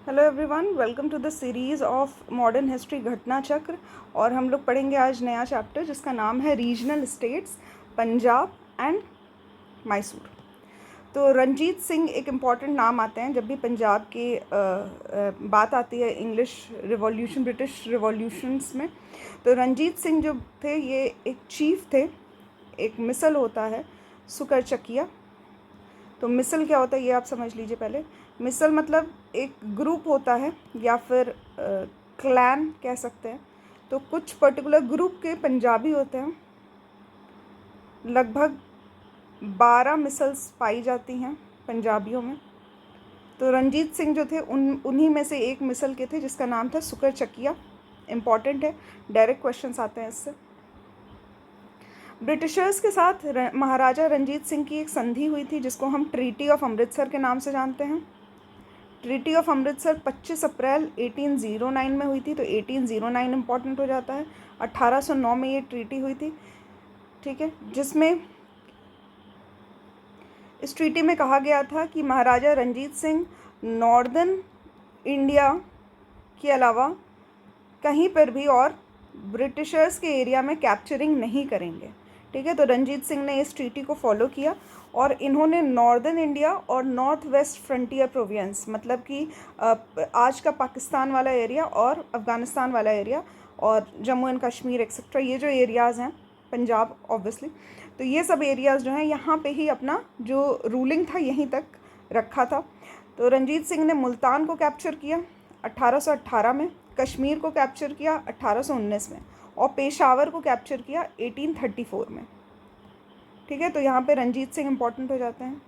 Hello everyone, welcome to the series of modern history Ghatna Chakra. और हम लोग पढ़ेंगे आज नया चैप्टर जिसका नाम है regional states, Punjab and Mysore. तो रंजीत सिंह एक इम्पॉर्टेंट नाम आते हैं जब भी पंजाब की बात आती है इंग्लिश रिवॉल्यूशन, ब्रिटिश रिवॉल्यूशंस में। तो रंजीत सिंह जो थे ये एक चीफ थे। एक मिसल होता है सुकरचकिया। तो मिसल क्या होता है ये आप समझ लीजिए पहले। मिसल मतलब एक ग्रुप होता है या फिर क्लैन कह सकते हैं। तो कुछ पर्टिकुलर ग्रुप के पंजाबी होते हैं। लगभग 12 मिसल्स पाई जाती हैं पंजाबियों में। तो रंजीत सिंह जो थे उन्हीं में से एक मिसल के थे जिसका नाम था सुकरचकिया। इम्पॉर्टेंट है, डायरेक्ट क्वेश्चंस आते हैं इससे। ब्रिटिशर्स के साथ महाराजा रंजीत सिंह की एक संधि हुई थी जिसको हम ट्रीटी ऑफ अमृतसर के नाम से जानते हैं। ट्रीटी ऑफ अमृतसर 25 अप्रैल 1809 में हुई थी। तो 1809 इम्पॉर्टेंट हो जाता है। 1809 में ये ट्रीटी हुई थी, ठीक है, जिसमें इस ट्रीटी में कहा गया था कि महाराजा रंजीत सिंह नॉर्दर्न इंडिया के अलावा कहीं पर भी और ब्रिटिशर्स के एरिया में कैप्चरिंग नहीं करेंगे, ठीक है। तो रंजीत सिंह ने इस ट्रीटी को फॉलो किया और इन्होंने नॉर्दर्न इंडिया और नॉर्थ वेस्ट फ्रंटियर प्रोविंस, मतलब कि आज का पाकिस्तान वाला एरिया और अफ़गानिस्तान वाला एरिया और जम्मू एंड कश्मीर एक्सेट्रा, ये जो एरियाज़ हैं, पंजाब ऑब्वियसली, तो ये सब एरियाज़ जो हैं यहाँ पे ही अपना जो रूलिंग था यहीं तक रखा था। तो रंजीत सिंह ने मुल्तान को कैप्चर किया 1818 में, कश्मीर को कैप्चर किया 1819 में और पेशावर को कैप्चर किया 1834 में, ठीक है। तो यहाँ पे रंजीत सिंह इम्पॉर्टेंट हो जाते हैं।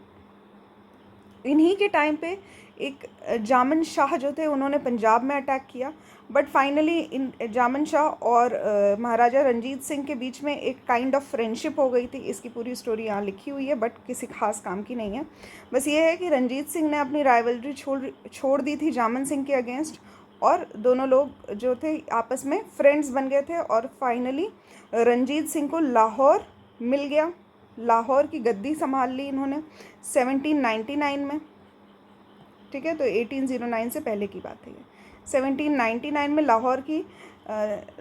इन्हीं के टाइम पे एक जामन शाह जो थे उन्होंने पंजाब में अटैक किया, बट फाइनली इन जामन शाह और महाराजा रंजीत सिंह के बीच में एक काइंड ऑफ फ्रेंडशिप हो गई थी। इसकी पूरी स्टोरी यहाँ लिखी हुई है बट किसी खास काम की नहीं है। बस ये है कि रंजीत सिंह ने अपनी राइवलरी छोड़ दी थी जामन सिंह के अगेंस्ट और दोनों लोग जो थे आपस में फ्रेंड्स बन गए थे और फाइनली रंजीत सिंह को लाहौर मिल गया। लाहौर की गद्दी संभाल ली इन्होंने 1799 में, ठीक है। तो 1809 से पहले की बात है ये। 1799 में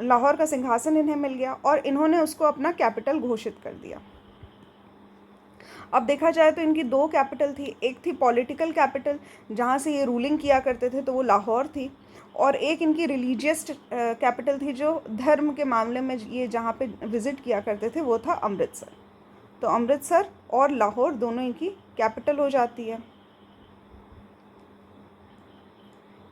लाहौर का सिंहासन इन्हें मिल गया और इन्होंने उसको अपना कैपिटल घोषित कर दिया। अब देखा जाए तो इनकी दो कैपिटल थी। एक थी पॉलिटिकल कैपिटल जहाँ से ये रूलिंग किया करते थे, तो वो लाहौर थी, और एक इनकी रिलीजियस कैपिटल थी जो धर्म के मामले में ये जहाँ पे विज़िट किया करते थे वो था अमृतसर। तो अमृतसर और लाहौर दोनों इनकी कैपिटल हो जाती है,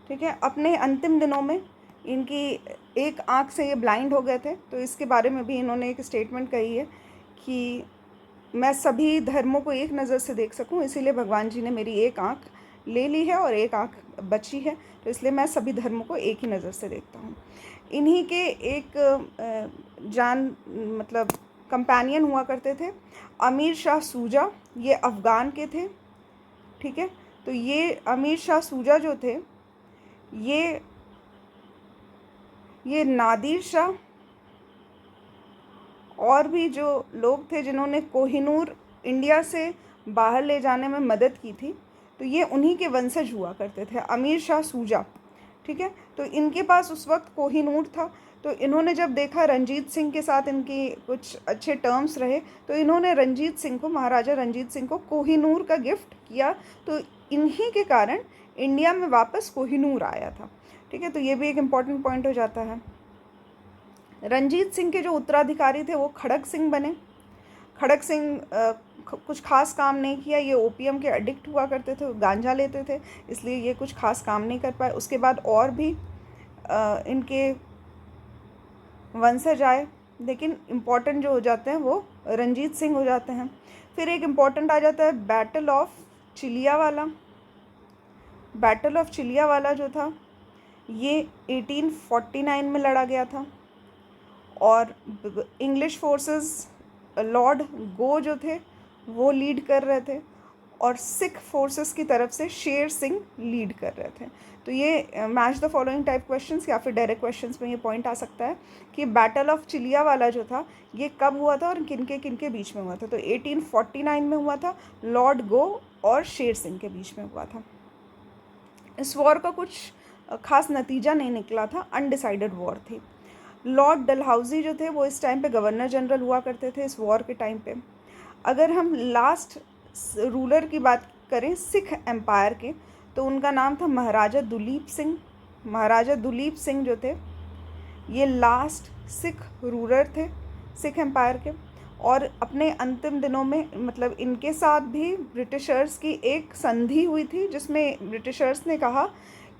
ठीक है। अपने अंतिम दिनों में इनकी एक आँख से ये ब्लाइंड हो गए थे, तो इसके बारे में भी इन्होंने एक स्टेटमेंट कही है कि मैं सभी धर्मों को एक नज़र से देख सकूं, इसीलिए भगवान जी ने मेरी एक आँख ले ली है और एक आँख बची है, तो इसलिए मैं सभी धर्मों को एक ही नज़र से देखता हूँ। इन्हीं के एक मतलब कंपेनियन हुआ करते थे अमीर शाह सूजा, ये अफ़गान के थे, ठीक है। तो ये अमीर शाह सूजा जो थे ये नादिर शाह और भी जो लोग थे जिन्होंने कोहिनूर इंडिया से बाहर ले जाने में मदद की थी, तो ये उन्हीं के वंशज हुआ करते थे, अमीर शाह सूजा, ठीक है। तो इनके पास उस वक्त कोहिनूर था, तो इन्होंने जब देखा रंजीत सिंह के साथ इनकी कुछ अच्छे टर्म्स रहे, तो इन्होंने रंजीत सिंह को, महाराजा रंजीत सिंह को कोहिनूर का गिफ्ट किया। तो इन्हीं के कारण इंडिया में वापस कोहिनूर आया था, ठीक है। तो ये भी एक इम्पॉर्टेंट पॉइंट हो जाता है। रंजीत सिंह के जो उत्तराधिकारी थे वो खड़ग सिंह बने। खड़ग सिंह कुछ खास काम नहीं किया, ये ओपीएम के एडिक्ट हुआ करते थे, गांजा लेते थे, इसलिए ये कुछ खास काम नहीं कर पाए। उसके बाद और भी इनके वंशज आए, लेकिन इम्पॉर्टेंट जो हो जाते हैं वो रंजीत सिंह हो जाते हैं। फिर एक इम्पॉर्टेंट आ जाता है बैटल ऑफ चिलियावाला। बैटल ऑफ चिलियावाला जो था ये 1849 में लड़ा गया था और इंग्लिश फोर्सेस लॉर्ड गो जो थे वो लीड कर रहे थे और सिख फोर्सेस की तरफ से शेर सिंह लीड कर रहे थे। तो ये match the following type questions या फिर डायरेक्ट क्वेश्चंस में ये पॉइंट आ सकता है कि बैटल ऑफ चिलियावाला जो था ये कब हुआ था और किन के बीच में हुआ था। तो 1849 में हुआ था, लॉर्ड गो और शेर सिंह के बीच में हुआ था। इस वॉर का कुछ खास नतीजा नहीं निकला था, अनडिसाइडेड वॉर थी। लॉर्ड डलहौजी जो थे वो इस टाइम पे गवर्नर जनरल हुआ करते थे इस वॉर के टाइम पे। अगर हम लास्ट रूलर की बात करें सिख एम्पायर के, तो उनका नाम था महाराजा दुलीप सिंह। महाराजा दुलीप सिंह जो थे ये लास्ट सिख रूलर थे सिख एम्पायर के। और अपने अंतिम दिनों में मतलब इनके साथ भी ब्रिटिशर्स की एक संधि हुई थी, जिसमें ब्रिटिशर्स ने कहा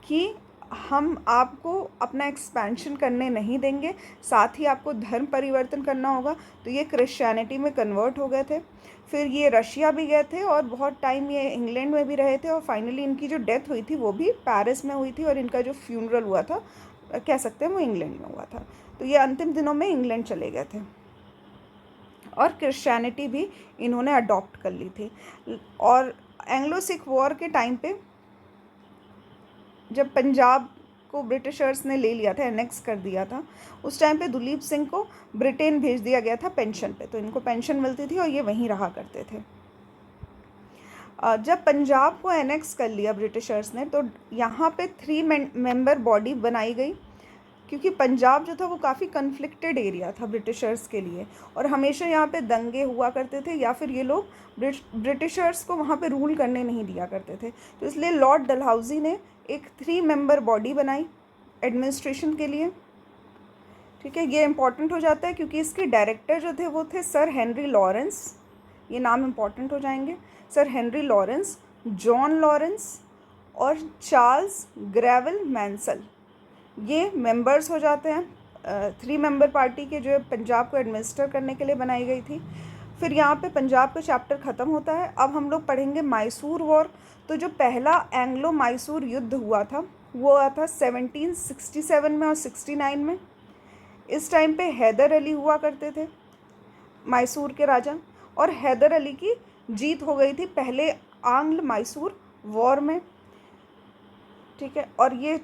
कि हम आपको अपना एक्सपेंशन करने नहीं देंगे, साथ ही आपको धर्म परिवर्तन करना होगा। तो ये क्रिश्चियनिटी में कन्वर्ट हो गए थे। फिर ये रशिया भी गए थे और बहुत टाइम ये इंग्लैंड में भी रहे थे, और फाइनली इनकी जो डेथ हुई थी वो भी पेरिस में हुई थी, और इनका जो फ्यूनरल हुआ था कह सकते हैं वो इंग्लैंड में हुआ था। तो ये अंतिम दिनों में इंग्लैंड चले गए थे, और क्रिश्चियनिटी भी इन्होंने अडॉप्ट कर ली थी। और एंग्लो सिख वॉर के टाइम पे जब पंजाब को ब्रिटिशर्स ने ले लिया था, एनेक्स कर दिया था, उस टाइम पे दुलीप सिंह को ब्रिटेन भेज दिया गया था पेंशन पे। तो इनको पेंशन मिलती थी और ये वहीं रहा करते थे। जब पंजाब को एनेक्स कर लिया ब्रिटिशर्स ने, तो यहाँ पे 3 मेंबर बॉडी बनाई गई, क्योंकि पंजाब जो था वो काफ़ी कन्फ्लिक्टेड एरिया था ब्रिटिशर्स के लिए, और हमेशा यहाँ पे दंगे हुआ करते थे, या फिर ये लोग ब्रिटिशर्स को वहाँ पे रूल करने नहीं दिया करते थे। तो इसलिए लॉर्ड डलहौजी ने एक 3 मेंबर बॉडी बनाई एडमिनिस्ट्रेशन के लिए। ठीक है, ये इम्पॉर्टेंट हो जाता है क्योंकि इसके डायरेक्टर जो थे वो थे सर हेनरी लॉरेंस। ये नाम इम्पॉर्टेंट हो जाएंगे, sir Henry Lawrence, John Lawrence और चार्ल्स ग्रेविल मैंसल। ये मेंबर्स हो जाते हैं 3 मेंबर पार्टी के, जो पंजाब को एडमिनिस्टर करने के लिए बनाई गई थी। फिर यहाँ पे पंजाब का चैप्टर ख़त्म होता है। अब हम लोग पढ़ेंगे मैसूर वॉर। तो जो पहला एंग्लो मैसूर युद्ध हुआ था वो हुआ था 1767 में और 69 में। इस टाइम पे हैदर अली हुआ करते थे मैसूर के राजा, और हैदर अली की जीत हो गई थी पहले आंग्ल मैसूर वॉर में। ठीक है, और ये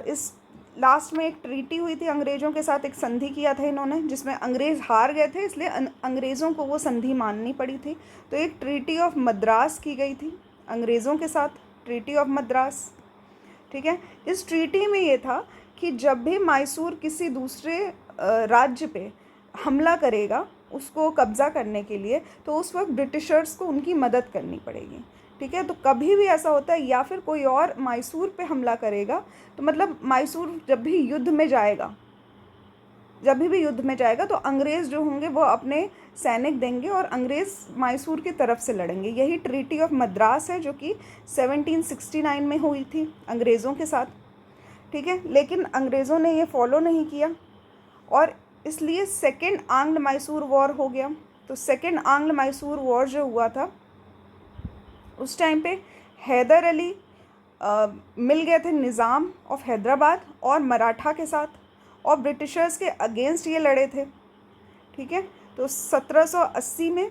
इस लास्ट में एक ट्रीटी हुई थी अंग्रेज़ों के साथ, एक संधि किया था इन्होंने, जिसमें अंग्रेज़ हार गए थे, इसलिए अंग्रेज़ों को वो संधि माननी पड़ी थी। तो एक ट्रीटी ऑफ मद्रास की गई थी अंग्रेज़ों के साथ, ट्रीटी ऑफ मद्रास। ठीक है, इस ट्रीटी में ये था कि जब भी मैसूर किसी दूसरे राज्य पे हमला करेगा उसको कब्ज़ा करने के लिए, तो उस वक्त ब्रिटिशर्स को उनकी मदद करनी पड़ेगी। ठीक है, तो कभी भी ऐसा होता है, या फिर कोई और मैसूर पे हमला करेगा, तो मतलब मैसूर जब भी युद्ध में जाएगा, तो अंग्रेज़ जो होंगे वो अपने सैनिक देंगे और अंग्रेज़ मैसूर की तरफ से लड़ेंगे। यही ट्रीटी ऑफ मद्रास है जो कि 1769 में हुई थी अंग्रेज़ों के साथ। ठीक है, लेकिन अंग्रेज़ों ने ये फॉलो नहीं किया, और इसलिए सेकेंड आंग्ल मैसूर वॉर हो गया। तो सेकेंड आंग्ल मैसूर वॉर जो हुआ था, उस टाइम पे हैदर अली मिल गए थे निज़ाम ऑफ हैदराबाद और मराठा के साथ, और ब्रिटिशर्स के अगेंस्ट ये लड़े थे। ठीक है, तो 1780 में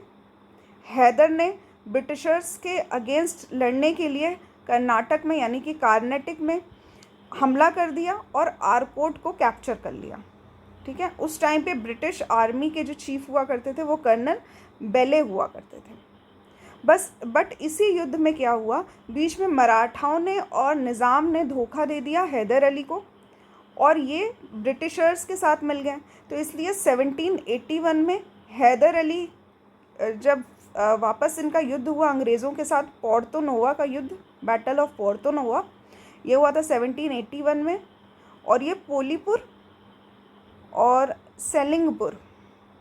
हैदर ने ब्रिटिशर्स के अगेंस्ट लड़ने के लिए कर्नाटक में यानी कि कार्नेटिक में हमला कर दिया और आरकोट को कैप्चर कर लिया। ठीक है, उस टाइम पे ब्रिटिश आर्मी के जो चीफ हुआ करते थे वो कर्नल बेले हुआ करते थे। बट इसी युद्ध में क्या हुआ, बीच में मराठाओं ने और निज़ाम ने धोखा दे दिया हैदर अली को, और ये ब्रिटिशर्स के साथ मिल गए। तो इसलिए 1781 में हैदर अली जब वापस इनका युद्ध हुआ अंग्रेज़ों के साथ, पोर्तो नोवा का युद्ध, बैटल ऑफ पोर्तो नोवा, ये हुआ था 1781 में। और ये पोलीपुर और सेलिंगपुर,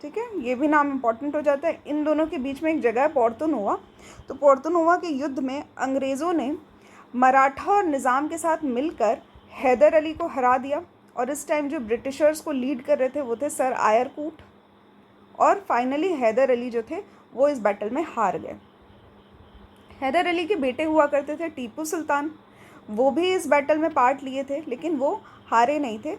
ठीक है, ये भी नाम इम्पॉर्टेंट हो जाता है। इन दोनों के बीच में एक जगह है पोर्तो नोवा। तो पोर्तो नोवा के युद्ध में अंग्रेज़ों ने मराठा और निज़ाम के साथ मिलकर हैदर अली को हरा दिया, और इस टाइम जो ब्रिटिशर्स को लीड कर रहे थे वो थे सर आयरकूट, और फाइनली हैदर अली जो थे वो इस बैटल में हार गए। हैदर अली के बेटे हुआ करते थे टीपू सुल्तान, वो भी इस बैटल में पार्ट लिए थे, लेकिन वो हारे नहीं थे।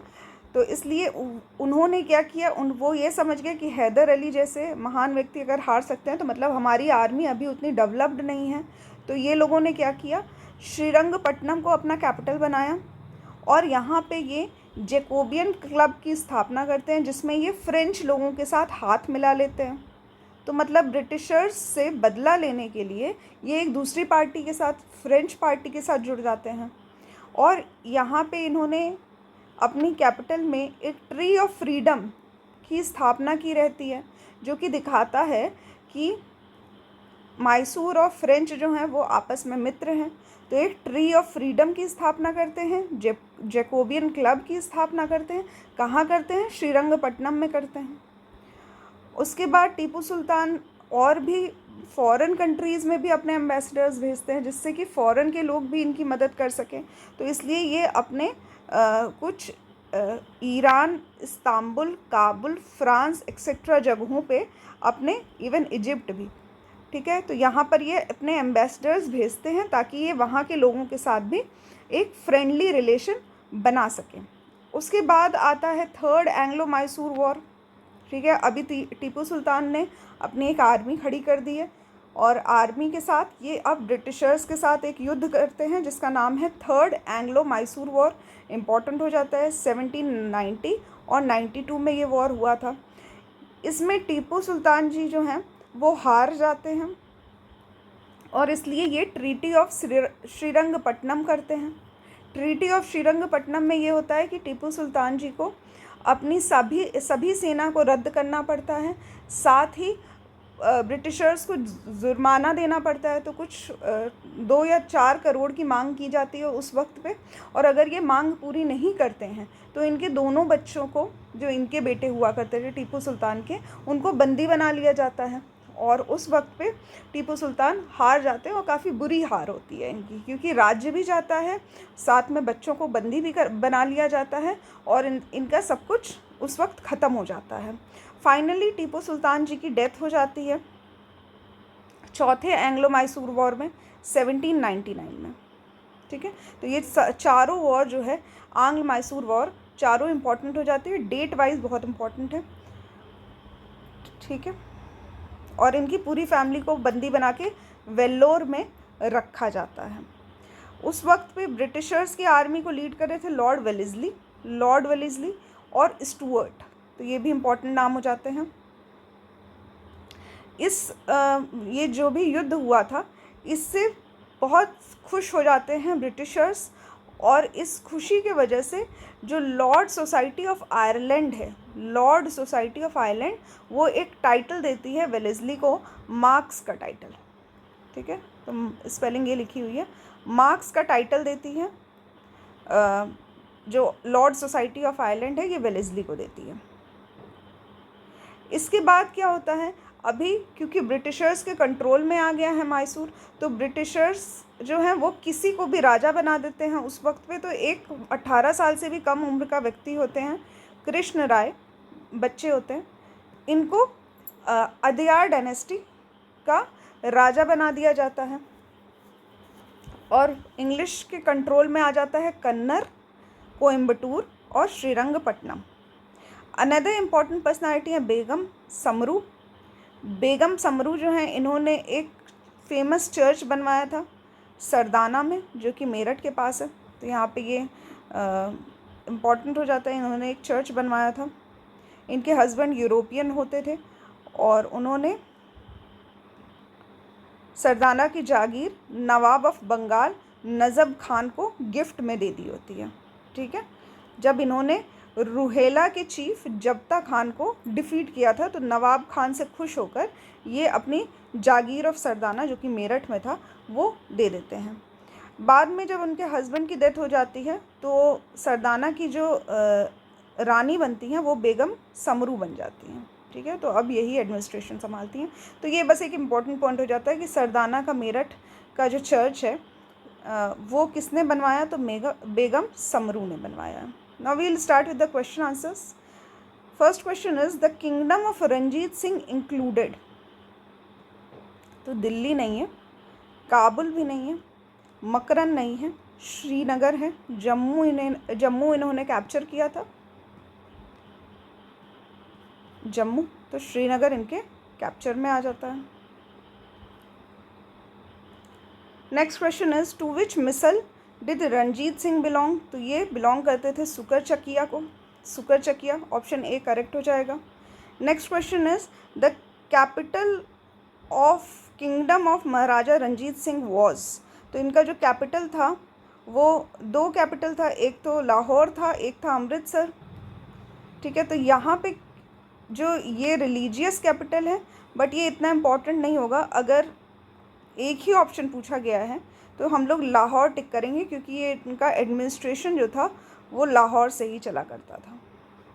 तो इसलिए उन्होंने क्या किया, वो ये समझ गए कि हैदर अली जैसे महान व्यक्ति अगर हार सकते हैं तो मतलब हमारी आर्मी अभी उतनी डेवलप्ड नहीं है। तो ये लोगों ने क्या किया, श्रीरंगपट्टनम को अपना कैपिटल बनाया, और यहाँ पे ये जैकोबियन क्लब की स्थापना करते हैं, जिसमें ये फ्रेंच लोगों के साथ हाथ मिला लेते हैं। तो मतलब ब्रिटिशर्स से बदला लेने के लिए ये एक दूसरी पार्टी के साथ, फ्रेंच पार्टी के साथ जुड़ जाते हैं। और यहाँ पे इन्होंने अपनी कैपिटल में एक ट्री ऑफ फ्रीडम की स्थापना की रहती है, जो कि दिखाता है कि मैसूर और फ्रेंच जो हैं वो आपस में मित्र हैं। तो एक ट्री ऑफ फ्रीडम की स्थापना करते हैं, जैकोबियन क्लब की स्थापना करते हैं। कहाँ करते हैं? श्रीरंगपट्टनम में करते हैं। उसके बाद टीपू सुल्तान और भी फॉरेन कंट्रीज़ में भी अपने एम्बेसडर्स भेजते हैं, जिससे कि फ़ॉरेन के लोग भी इनकी मदद कर सकें। तो इसलिए ये अपने कुछ Iran, Istanbul, Kabul, France etcetera जगहों पे, अपने इवन इजिप्ट भी, ठीक है, तो यहाँ पर ये अपने एम्बेसडर्स भेजते हैं ताकि ये वहाँ के लोगों के साथ भी एक फ्रेंडली रिलेशन बना सकें। उसके बाद आता है थर्ड एंग्लो मैसूर वॉर, ठीक है। अभी टीपू सुल्तान ने अपनी एक आर्मी खड़ी कर दी है और आर्मी के साथ ये अब ब्रिटिशर्स के साथ एक युद्ध करते हैं जिसका नाम है third Anglo Mysore war. Important हो जाता है। 1790 और 92 में ये वॉर हुआ था। इसमें टीपू सुल्तान जी जो हैं वो हार जाते हैं और इसलिए ये ट्रीटी ऑफ श्रीरंगपट्टनम करते हैं। ट्रीटी ऑफ श्रीरंगपट्टनम में ये होता है कि टीपू सुल्तान जी को अपनी सभी सेना को रद्द करना पड़ता है, साथ ही ब्रिटिशर्स को जुर्माना देना पड़ता है। तो कुछ 2 या 4 करोड़ की मांग की जाती है उस वक्त पे, और अगर ये मांग पूरी नहीं करते हैं तो इनके दोनों बच्चों को, जो इनके बेटे हुआ करते थे टीपू सुल्तान के, उनको बंदी बना लिया जाता है। और उस वक्त पे टीपू सुल्तान हार जाते हैं और काफ़ी बुरी हार होती है इनकी, क्योंकि राज्य भी जाता है, साथ में बच्चों को बंदी भी बना लिया जाता है और इनका सब कुछ उस वक्त ख़त्म हो जाता है। फाइनली टीपू सुल्तान जी की डेथ हो जाती है चौथे एंग्लो मैसूर वॉर में 1799 में, ठीक है। तो ये चारों वॉर जो है, आंग्ल मैसूर वॉर, चारों इम्पॉर्टेंट हो जाती है, डेट वाइज बहुत इम्पॉर्टेंट है, ठीक है। और इनकी पूरी फैमिली को बंदी बना के वेल्लोर में रखा जाता है। उस वक्त पे ब्रिटिशर्स की आर्मी को लीड कर रहे थे लॉर्ड वेलेस्ली और स्टुअर्ट। तो ये भी इम्पोर्टेंट नाम हो जाते हैं। ये जो भी युद्ध हुआ था, इससे बहुत खुश हो जाते हैं ब्रिटिशर्स, और इस खुशी की वजह से जो लॉर्ड सोसाइटी ऑफ आयरलैंड है, वो एक टाइटल देती है वेलेस्ली को, मार्क्स का टाइटल, ठीक है। तो स्पेलिंग ये लिखी हुई है, मार्क्स का टाइटल देती है। जो लॉर्ड सोसाइटी ऑफ आयरलैंड है, ये वेलेस्ली को देती है। इसके बाद क्या होता है, अभी क्योंकि ब्रिटिशर्स के कंट्रोल में आ गया है मैसूर, तो ब्रिटिशर्स जो हैं वो किसी को भी राजा बना देते हैं उस वक्त पे। तो एक 18 साल से भी कम उम्र का व्यक्ति होते हैं, कृष्ण राय बच्चे होते हैं, इनको अदयार डायनेस्टी का राजा बना दिया जाता है और इंग्लिश के कंट्रोल में आ जाता है कन्नर, कोयम्बटूर और श्रीरंगपट्टनम। अनदर इम्पॉर्टेंट पर्सनालिटी है बेगम समरू जो हैं, इन्होंने एक फेमस चर्च बनवाया था सरदाना में, जो कि मेरठ के पास है। तो यहाँ पे ये इम्पॉर्टेंट हो जाता है, इन्होंने एक चर्च बनवाया था। इनके हस्बैंड यूरोपियन होते थे और उन्होंने सरदाना की जागीर नवाब ऑफ बंगाल नजब खान को गिफ्ट में दे दी होती है, ठीक है। जब इन्होंने रूहेला के चीफ जब्ता खान को डिफीट किया था, तो नवाब खान से खुश होकर ये अपनी जागीर ऑफ सरदाना, जो कि मेरठ में था, वो दे देते हैं। बाद में जब उनके हस्बैंड की डेथ हो जाती है, तो सरदाना की जो रानी बनती हैं वो बेगम समरू बन जाती हैं, ठीक है। तो अब यही एडमिनिस्ट्रेशन संभालती हैं। तो ये बस एक इम्पॉर्टेंट पॉइंट हो जाता है कि सरदाना का मेरठ का जो चर्च है वो किसने बनवाया, तो बेगम समरू ने बनवाया। Now we'll start with the question answers. First question is the kingdom of Ranjit Singh included. तो दिल्ली नहीं है, काबुल भी नहीं है, मकरन नहीं है, श्रीनगर है, जम्मू इन्होंने कैप्चर किया था, जम्मू, तो श्रीनगर इनके कैप्चर में आ जाता है। Next question is to which misl did Ranjit Singh belong. तो ये बिलोंग करते थे सुकर चकिया को, सुकर चकिया, ऑप्शन ए करेक्ट हो जाएगा। Next question is the capital of kingdom of Maharaja Ranjit Singh was. तो इनका जो कैपिटल था वो 2 कैपिटल था, एक तो लाहौर था, एक था अमृतसर। ठीक है, तो यहाँ पे जो ये रिलीजियस कैपिटल है, बट ये इतना इम्पोर्टेंट नहीं होगा। अगर एक ही ऑप्शन पूछा गया है तो हम लोग लाहौर टिक करेंगे, क्योंकि ये इनका एडमिनिस्ट्रेशन जो था वो लाहौर से ही चला करता था।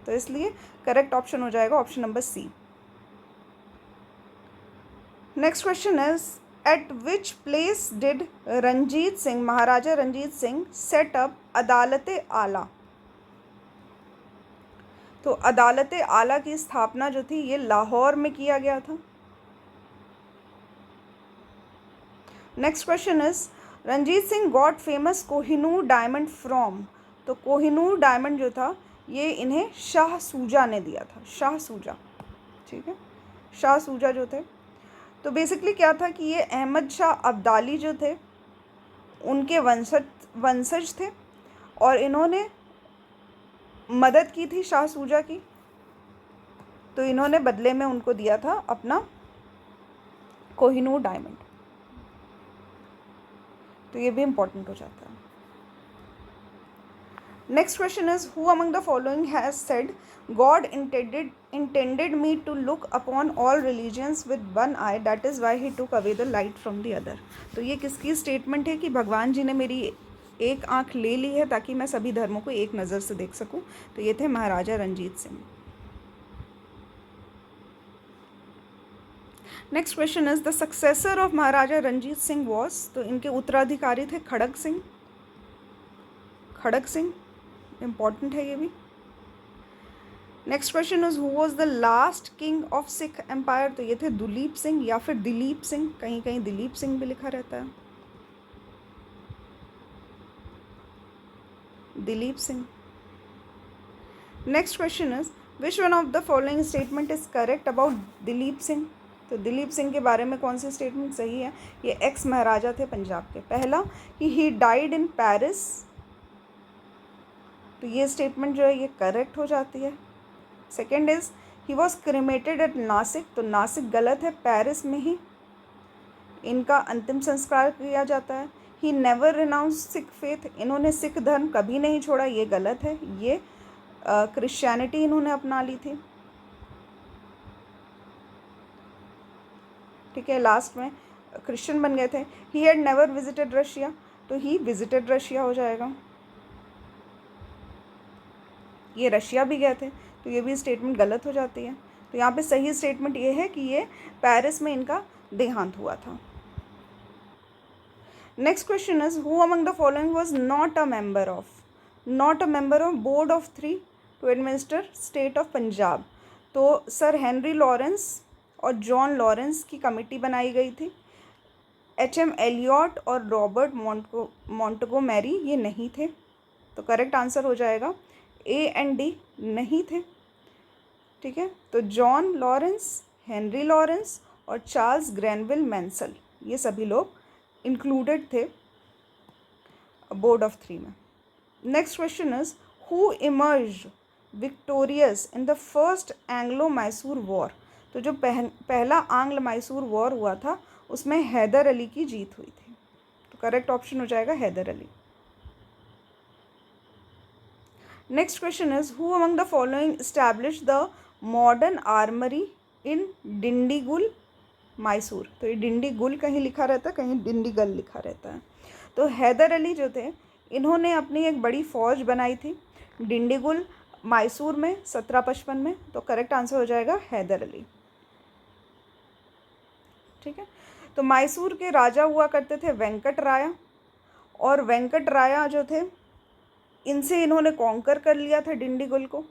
तो इसलिए करेक्ट ऑप्शन हो जाएगा option number C. Next question is at which place did Ranjit Singh, Maharaja Ranjit Singh set up Adalat Ala. तो अदालत आला की स्थापना जो थी ये लाहौर में किया गया था। Next question is Ranjit Singh got famous Kohinoor diamond from. तो कोहिनूर डायमंड जो था ये इन्हें शाह सूजा ने दिया था, शाह सूजा। ठीक है, शाह सूजा जो थे, तो बेसिकली क्या था कि ये अहमद शाह अब्दाली जो थे उनके वंशज थे, और इन्होंने मदद की थी शाह सूजा की, तो इन्होंने बदले में उनको दिया था अपना कोहिनूर डायमंड। तो ये भी इम्पोर्टेंट हो जाता है। Next question is who among the following has said God intended me to look upon all religions with one eye, that is why he took away the light from the other। तो ये किसकी statement है कि भगवान जी ने मेरी एक आँख ले ली है ताकि मैं सभी धर्मों को एक नज़र से देख सकूं। तो ये थे Maharaja Ranjit Singh. Next question is the successor of Maharaja Ranjit Singh was. तो इनके उत्तराधिकारी थे खड़ग सिंह। खड़ग सिंह इम्पॉर्टेंट है ये भी। Next question is who was the last king of Sikh empire. तो ये थे दुलीप सिंह या फिर दिलीप सिंह, कहीं कहीं दिलीप सिंह भी लिखा रहता है, Dilip Singh. Next question is which one of the following statement is correct about Dilip Singh. तो दिलीप सिंह के बारे में कौन सी स्टेटमेंट सही है। ये एक्स महाराजा थे पंजाब के। पहला कि ही डाइड इन पेरिस, तो ये स्टेटमेंट जो है ये करेक्ट हो जाती है। Second is he was cremated at Nasik. तो नासिक गलत है, पेरिस में ही इनका अंतिम संस्कार किया जाता है। He never renounce Sikh faith, इन्होंने सिख धर्म कभी नहीं छोड़ा, ये गलत है, ये क्रिश्चियनिटी इन्होंने अपना ली थी। ठीक है, लास्ट में क्रिश्चियन बन गए थे। He had never visited Russia, तो ही विजिटेड रशिया हो जाएगा, ये रशिया भी गए थे, तो ये भी स्टेटमेंट गलत हो जाती है। तो यहाँ पे सही स्टेटमेंट ये है कि ये पेरिस में इनका देहांत हुआ था। Next question is who among the following was not a member of board of 3 to administer state of Punjab. तो सर हेनरी लॉरेंस और जॉन लॉरेंस की कमेटी बनाई गई थी। HM एलियट और रॉबर्ट मॉन्टगोमेरी ये नहीं थे, तो करेक्ट आंसर हो जाएगा A एंड D नहीं थे। ठीक है, तो जॉन लॉरेंस, हेनरी लॉरेंस और चार्ल्स ग्रैनविल मैंसल ये सभी लोग इंक्लूडेड थे बोर्ड ऑफ 3 में। Next question is who emerge victorious in the first Anglo Mysore war. तो जो पहला आंग्ल मैसूर वॉर हुआ था उसमें हैदर अली की जीत हुई थी, तो करेक्ट ऑप्शन हो जाएगा Hyder Ali. Next question is who among the following establish the modern armoury in Dindigul Mysore. तो ये डिंडीगुल कहीं लिखा रहता है, कहीं डिंडीगल लिखा रहता है। तो हैदर अली जो थे इन्होंने अपनी एक बड़ी फ़ौज बनाई थी डिंडीगुल मैसूर में 1755 में, तो करेक्ट आंसर हो जाएगा हैदर अली। ठीक है, तो मैसूर के राजा हुआ करते थे वेंकट राया, और वेंकट राया जो थे इनसे इन्होंने कॉन्कर कर लिया था डिंडीगुल को।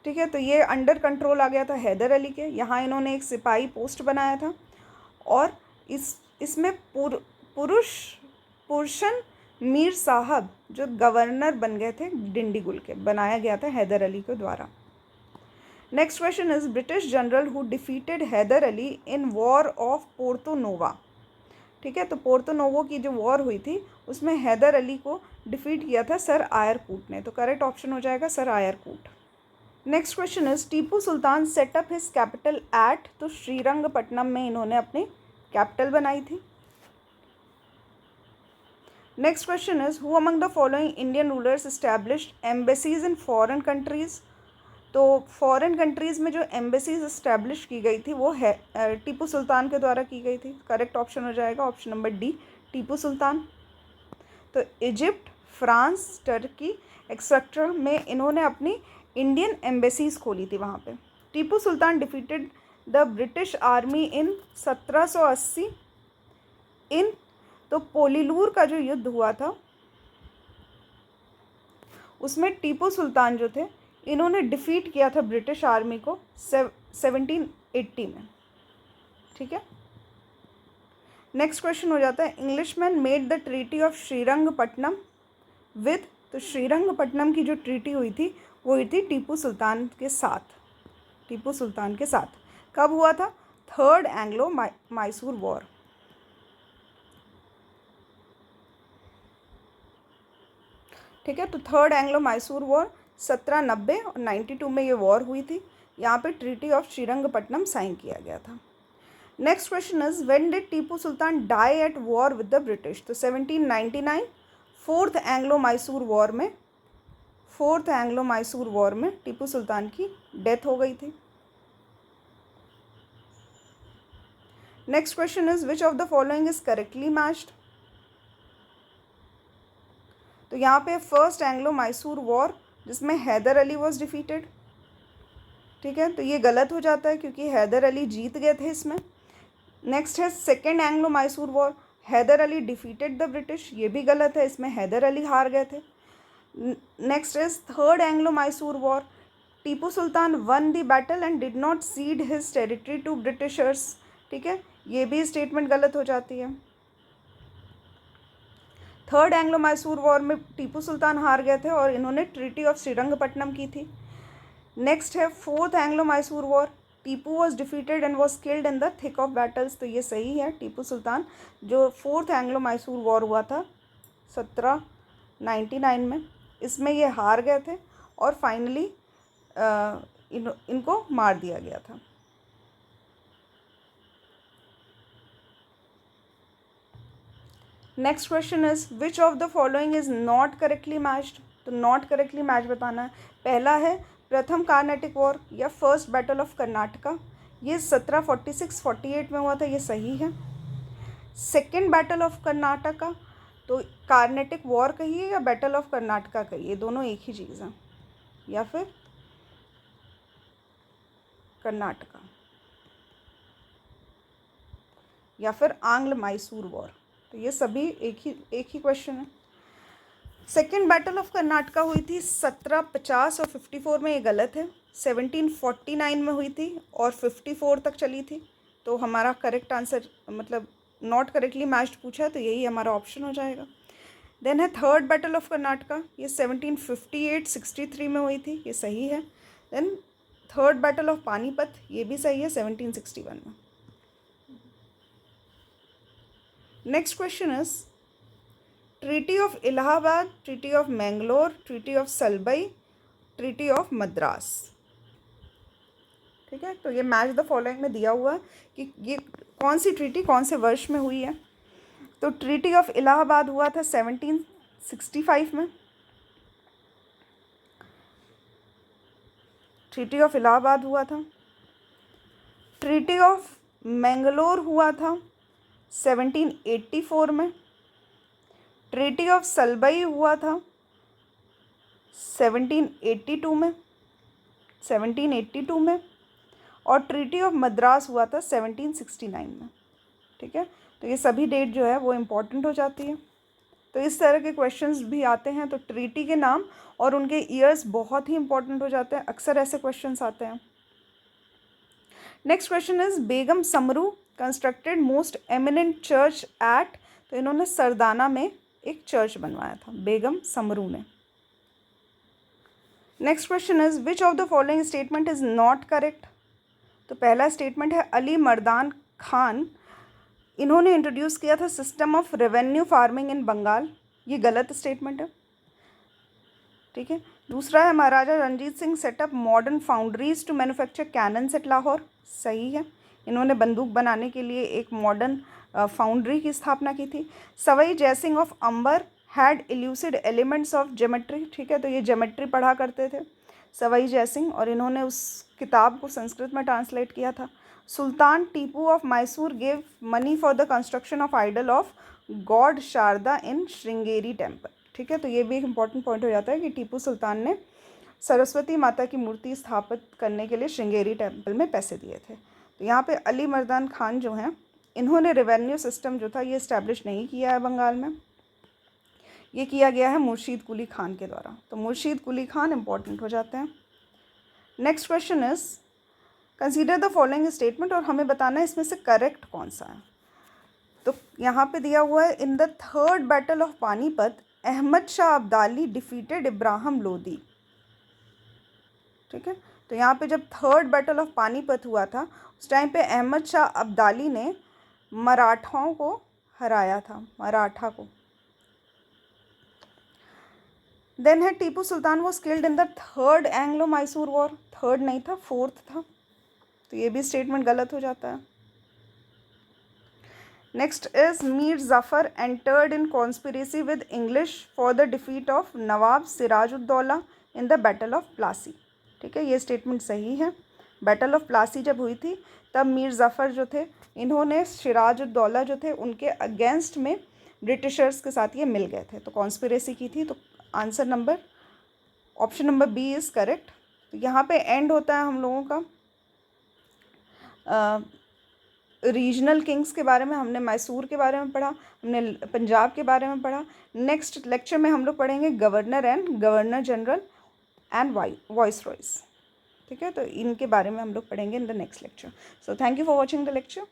ठीक है, तो ये अंडर कंट्रोल आ गया था हैदर अली के। यहाँ इन्होंने एक सिपाही पोस्ट बनाया था, और इसमें पुरुषन मीर साहब जो गवर्नर बन गए थे डिंडीगुल के, बनाया गया था हैदर अली के द्वारा। Next question is British general who defeated Hyder Ali in war of Porto Novo. ठीक है, तो पोर्तो नोवो की जो वॉर हुई थी उसमें हैदर अली को डिफीट किया था सर आयरकूट ने, तो करेक्ट ऑप्शन हो जाएगा sir Eyre Coote. Next question is Tipu Sultan setup his capital eight. तो श्रीरंगपट्टनम में इन्होंने अपनी कैपिटल बनाई थी। Next question is who among the following Indian rulers established embassies in foreign countries. तो फॉरेन कंट्रीज़ में जो एम्बेसीज इस्टेब्लिश की गई थी वो है टीपू सुल्तान के द्वारा की गई थी। करेक्ट ऑप्शन हो जाएगा option number D, Tipu Sultan. तो इजिप्ट, फ्रांस, टर्की एक्सेट्रा में इन्होंने अपनी इंडियन एम्बेसीज खोली थी वहाँ पे। Tipu Sultan defeated the British army in 1780 in. तो पोलीलूर का जो युद्ध हुआ था उसमें टीपू सुल्तान जो थे इन्होंने डिफीट किया था ब्रिटिश आर्मी को 1780 में। ठीक है, नेक्स्ट क्वेश्चन हो जाता है Englishman made the treaty of Srirangapatnam with. तो श्रीरंगपट्टनम की जो ट्रीटी हुई थी वो हुई थी टीपू सुल्तान के साथ। टीपू सुल्तान के साथ कब हुआ था? Third Anglo Mysore war. ठीक है, तो थर्ड एंग्लो मैसूर वॉर 1790 और 92 में ये वॉर हुई थी। यहाँ पे ट्रीटी ऑफ श्रीरंगपट्टनम साइन किया गया था। Next question is when did Tipu Sultan die at war with the British. तो 1799 फोर्थ एंग्लो मैसूर वॉर में टीपू सुल्तान की डेथ हो गई थी। Next question is which of the following is correctly matched. तो यहाँ पे फर्स्ट एंग्लो मैसूर वॉर जिसमें हैदर अली वॉज डिफीटेड। ठीक है, तो ये गलत हो जाता है क्योंकि हैदर अली जीत गए थे इसमें। नेक्स्ट है second Anglo Mysore war, Hyder Ali defeated the British, ये भी गलत है, इसमें हैदर अली हार गए थे। Next is third Anglo Mysore war, Tipu Sultan won the battle and did not cede his territory to Britishers. ठीक है, ये भी स्टेटमेंट गलत हो जाती है। थर्ड एंग्लो मैसूर वॉर में टीपू सुल्तान हार गए थे और इन्होंने ट्रीटी ऑफ श्रीरंगपट्टनम की थी। नेक्स्ट है fourth Anglo Mysore war, Tipu was defeated and was killed in the thick of battles. तो ये सही है, टीपू सुल्तान जो फोर्थ एंग्लो मैसूर वॉर हुआ था 1799 में, इसमें ये हार गए थे और फाइनली इनको मार दिया गया था। Next question is which of the following is not correctly matched. तो नॉट करेक्टली मैच बताना है। पहला है प्रथम कार्नेटिक वॉर या फर्स्ट बैटल ऑफ कर्नाटका, ये 1746-48 में हुआ था, ये सही है। सेकेंड बैटल ऑफ कर्नाटका, तो कार्नेटिक वॉर कहिए या बैटल ऑफ कर्नाटका कहिए, दोनों एक ही चीज़ हैं, या फिर कर्नाटका या फिर आंग्ल मैसूर वॉर, तो ये सभी एक ही क्वेश्चन है। सेकेंड बैटल ऑफ कर्नाटका हुई थी 1750 और 54 में, ये गलत है। 1749 में हुई थी और 54 तक चली थी। तो हमारा करेक्ट आंसर मतलब नॉट करेक्टली मैच्ड पूछा है तो यही हमारा ऑप्शन हो जाएगा। देन है थर्ड बैटल ऑफ कर्नाटका, ये 1758-63 में हुई थी, ये सही है। Then third battle of Panipat, ये भी सही है, 1761 में। Next question is treaty of Allahabad, treaty of Mangalore, treaty of Salbai, treaty of Madras. ठीक है, तो ये मैच द फॉलोइंग में दिया हुआ है कि ये कौन सी ट्रीटी कौन से वर्ष में हुई है। तो ट्रीटी ऑफ इलाहाबाद हुआ था 1765 में। ट्रीटी ऑफ इलाहाबाद हुआ था। ट्रीटी ऑफ मैंगलोर हुआ था 1784 में। ट्रीटी ऑफ सलबई हुआ था 1782 में और ट्रीटी ऑफ मद्रास हुआ था 1769 में। ठीक है, तो ये सभी डेट जो है वो इम्पॉर्टेंट हो जाती है। तो इस तरह के क्वेश्चंस भी आते हैं, तो ट्रीटी के नाम और उनके ईयर्स बहुत ही इंपॉर्टेंट हो जाते हैं, अक्सर ऐसे क्वेश्चंस आते हैं। Next question is Begum Samru constructed most eminent church at. तो इन्होंने सरदाना में एक चर्च बनवाया था बेगम समरू ने। Next question is which of the following statement is not correct. तो पहला स्टेटमेंट है अली मर्दान खान, इन्होंने इंट्रोड्यूस किया था system of revenue farming in Bengal, ये गलत स्टेटमेंट है। ठीक है, दूसरा है Maharaja Ranjit Singh set up modern foundries to manufacture cannons at Lahore, सही है, इन्होंने बंदूक बनाने के लिए एक मॉडर्न फाउंड्री की स्थापना की थी। सवाई जयसिंह ऑफ अंबर हैड इल्यूसिड एलिमेंट्स ऑफ ज्योमेट्री, ठीक है, तो ये ज्योमेट्री पढ़ा करते थे सवाई जयसिंह, और इन्होंने उस किताब को संस्कृत में ट्रांसलेट किया था। Sultan Tipu of Mysore gave money for the construction of idol of god Sharada in Sringeri temple, ठीक है, तो ये भी एक इंपॉर्टेंट पॉइंट हो जाता है कि टीपू सुल्तान ने सरस्वती माता की मूर्ति स्थापित करने के लिए श्रृंगेरी टेम्पल में पैसे दिए थे। तो यहाँ पे अली मर्दान खान जो हैं, इन्होंने रेवेन्यू सिस्टम जो था ये इस्टेब्लिश नहीं किया है बंगाल में, ये किया गया है मुर्शीद कुली खान के द्वारा। तो मुर्शीद कुली खान इंपॉर्टेंट हो जाते हैं। Next question is consider the following statement, और हमें बताना है इसमें से करेक्ट कौन सा है। तो यहाँ पे दिया हुआ है in the third battle of Panipat Ahmad Shah Abdali defeated Ibrahim Lodi, ठीक है, तो यहाँ पे जब थर्ड बैटल ऑफ पानीपत हुआ था उस टाइम पे अहमद शाह अब्दाली ने मराठाओं को हराया था, मराठा को। देन है Tipu Sultan was killed in the third Anglo Mysore war, third नहीं था, फोर्थ था, तो ये भी स्टेटमेंट गलत हो जाता है। Next is Mir Jafar entered in conspiracy with English for the defeat of Nawab Sirajuddaula in the battle of Plassey, ठीक है, ये स्टेटमेंट सही है। बैटल ऑफ प्लासी जब हुई थी तब मीर जाफ़र जो थे इन्होंने सिराजुद्दौला जो थे उनके अगेंस्ट में ब्रिटिशर्स के साथ ये मिल गए थे, तो कॉन्स्पिरेसी की थी। तो answer number option number B is correct. तो यहाँ पे एंड होता है हम लोगों का रीजनल किंग्स के बारे में, हमने मैसूर के बारे में पढ़ा, हमने पंजाब के बारे में पढ़ा। नेक्स्ट लेक्चर में हम लोग पढ़ेंगे governor and governor general and voice Royce, ठीक है, तो इनके बारे में हम लोग पढ़ेंगे in the next lecture. So thank you for watching the lecture.